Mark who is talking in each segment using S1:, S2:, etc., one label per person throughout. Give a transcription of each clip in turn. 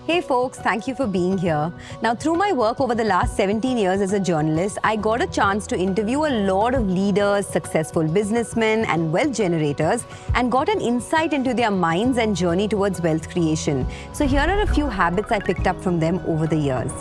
S1: Hey folks, thank you for being here. Now, through my work over the last 17 years as a journalist, I got a chance to interview a lot of leaders, successful businessmen, and wealth generators, and got an insight into their minds and journey towards wealth creation. So, here are a few habits I picked up from them over the years.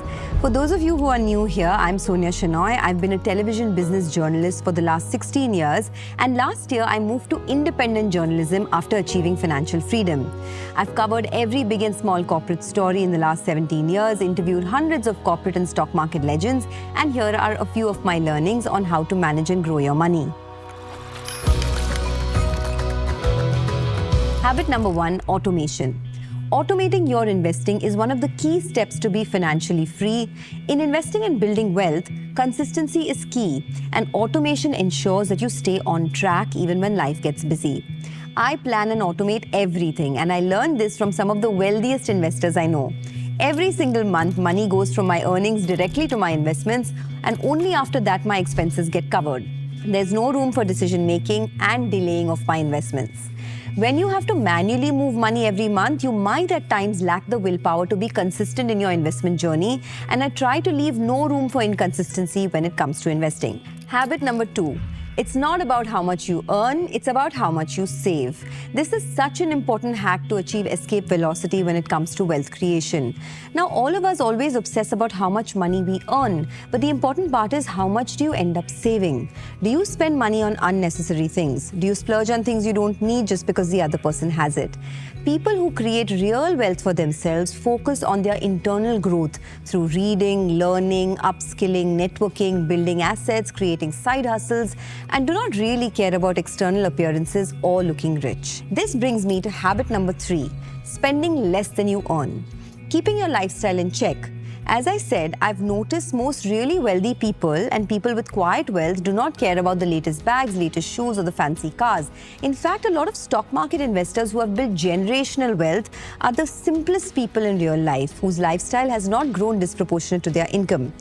S1: For those of you who are new here, I'm Sonia Shenoy. I've been a television business journalist for the last 16 years, and last year I moved to independent journalism after achieving financial freedom. I've covered every big and small corporate story in the last 17 years, interviewed hundreds of corporate and stock market legends, and here are a few of my learnings on how to manage and grow your money. Habit number 1, automation. Automating your investing is one of the key steps to be financially free. In investing and building wealth, consistency is key, and automation ensures that you stay on track even when life gets busy. I plan and automate everything, and I learned this from some of the wealthiest investors I know. Every single month, money goes from my earnings directly to my investments, and only after that my expenses get covered. There's no room for decision making and delaying of my investments. When you have to manually move money every month, you might at times lack the willpower to be consistent in your investment journey, and I try to leave no room for inconsistency when it comes to investing. Habit number 2. It's not about how much you earn, it's about how much you save. This is such an important hack to achieve escape velocity when it comes to wealth creation. Now, all of us always obsess about how much money we earn, but the important part is how much do you end up saving? Do you spend money on unnecessary things? Do you splurge on things you don't need just because the other person has it? People who create real wealth for themselves focus on their internal growth through reading, learning, upskilling, networking, building assets, creating side hustles, and do not really care about external appearances or looking rich. This brings me to habit number 3, spending less than you earn. Keeping your lifestyle in check. As I said, I've noticed most really wealthy people and people with quiet wealth do not care about the latest bags, latest shoes, or the fancy cars. In fact, a lot of stock market investors who have built generational wealth are the simplest people in real life, whose lifestyle has not grown disproportionate to their income.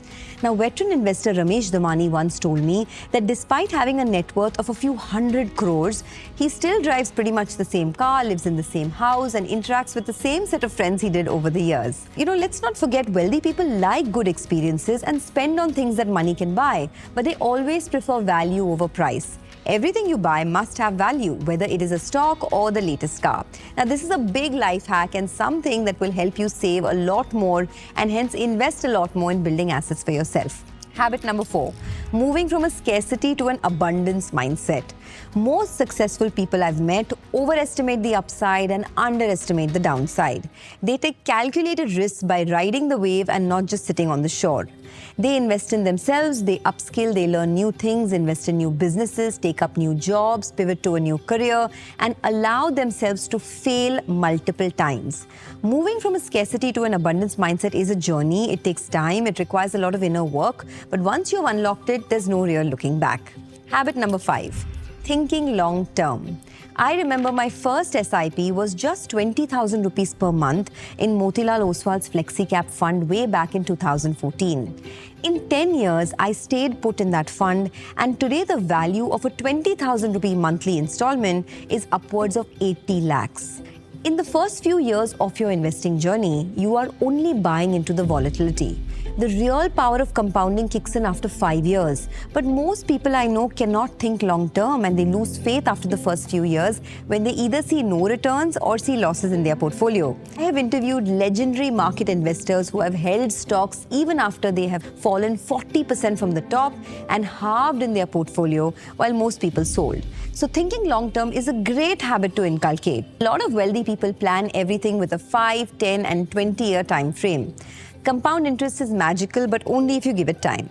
S1: Now, veteran investor Ramesh Damani once told me that despite having a net worth of a few hundred crores, he still drives pretty much the same car, lives in the same house, and interacts with the same set of friends he did over the years. Let's not forget, wealthy people like good experiences and spend on things that money can buy, but they always prefer value over price. Everything you buy must have value, whether it is a stock or the latest car. Now, this is a big life hack and something that will help you save a lot more and hence invest a lot more in building assets for yourself. Habit number 4, moving from a scarcity to an abundance mindset. Most successful people I've met overestimate the upside and underestimate the downside. They take calculated risks by riding the wave and not just sitting on the shore. They invest in themselves, they upskill, they learn new things, invest in new businesses, take up new jobs, pivot to a new career, and allow themselves to fail multiple times. Moving from a scarcity to an abundance mindset is a journey. It takes time, it requires a lot of inner work, but once you've unlocked it, there's no real looking back. Habit number 5, thinking long term. I remember my first SIP was just 20,000 rupees per month in Motilal Oswal's FlexiCap fund way back in 2014. In 10 years, I stayed put in that fund, and today the value of a 20,000 rupee monthly installment is upwards of 80 lakhs. In the first few years of your investing journey, you are only buying into the volatility. The real power of compounding kicks in after 5 years. But most people I know cannot think long term, and they lose faith after the first few years when they either see no returns or see losses in their portfolio. I have interviewed legendary market investors who have held stocks even after they have fallen 40% from the top and halved in their portfolio, while most people sold. So thinking long term is a great habit to inculcate. A lot of wealthy people plan everything with a 5, 10 and 20-year time frame. Compound interest is magical, but only if you give it time.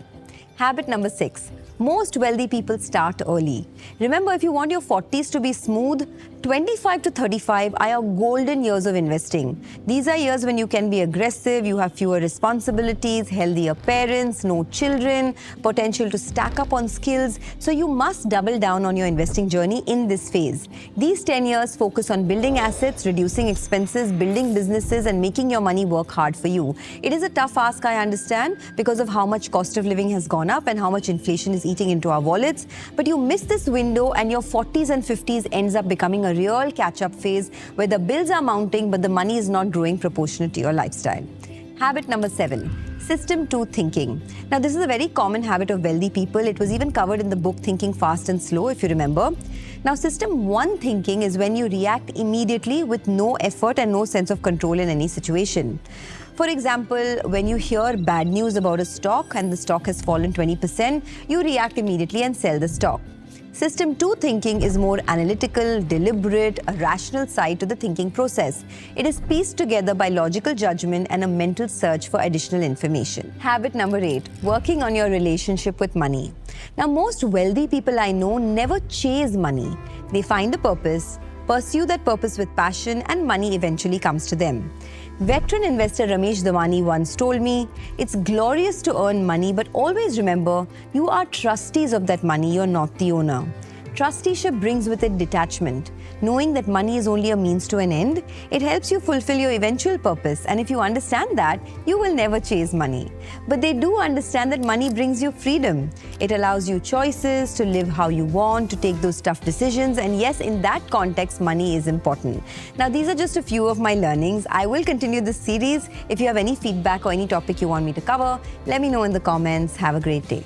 S1: Habit number 6. Most wealthy people start early. Remember, if you want your 40s to be smooth, 25 to 35 are your golden years of investing. These are years when you can be aggressive, you have fewer responsibilities, healthier parents, no children, potential to stack up on skills. So you must double down on your investing journey in this phase. These 10 years focus on building assets, reducing expenses, building businesses, and making your money work hard for you. It is a tough ask, I understand, because of how much cost of living has gone up and how much inflation is eating into our wallets. But you miss this window and your 40s and 50s ends up becoming a a real catch-up phase where the bills are mounting but the money is not growing proportionate to your lifestyle. Habit number 7, System 2 thinking. Now, this is a very common habit of wealthy people. It was even covered in the book Thinking Fast and Slow, if you remember. Now, System 1 thinking is when you react immediately with no effort and no sense of control in any situation. For example, when you hear bad news about a stock and the stock has fallen 20%, you react immediately and sell the stock. System 2 thinking is more analytical, deliberate, a rational side to the thinking process. It is pieced together by logical judgment and a mental search for additional information. Habit number 8, working on your relationship with money. Now, most wealthy people I know never chase money. They find a purpose, pursue that purpose with passion, and money eventually comes to them. Veteran investor Ramesh Dawani once told me, "It's glorious to earn money, but always remember, you are trustees of that money, you're not the owner." Trusteeship brings with it detachment. Knowing that money is only a means to an end, it helps you fulfill your eventual purpose. And if you understand that, you will never chase money. But they do understand that money brings you freedom. It allows you choices to live how you want, to take those tough decisions. And yes, in that context, money is important. Now, these are just a few of my learnings. I will continue this series. If you have any feedback or any topic you want me to cover, let me know in the comments. Have a great day.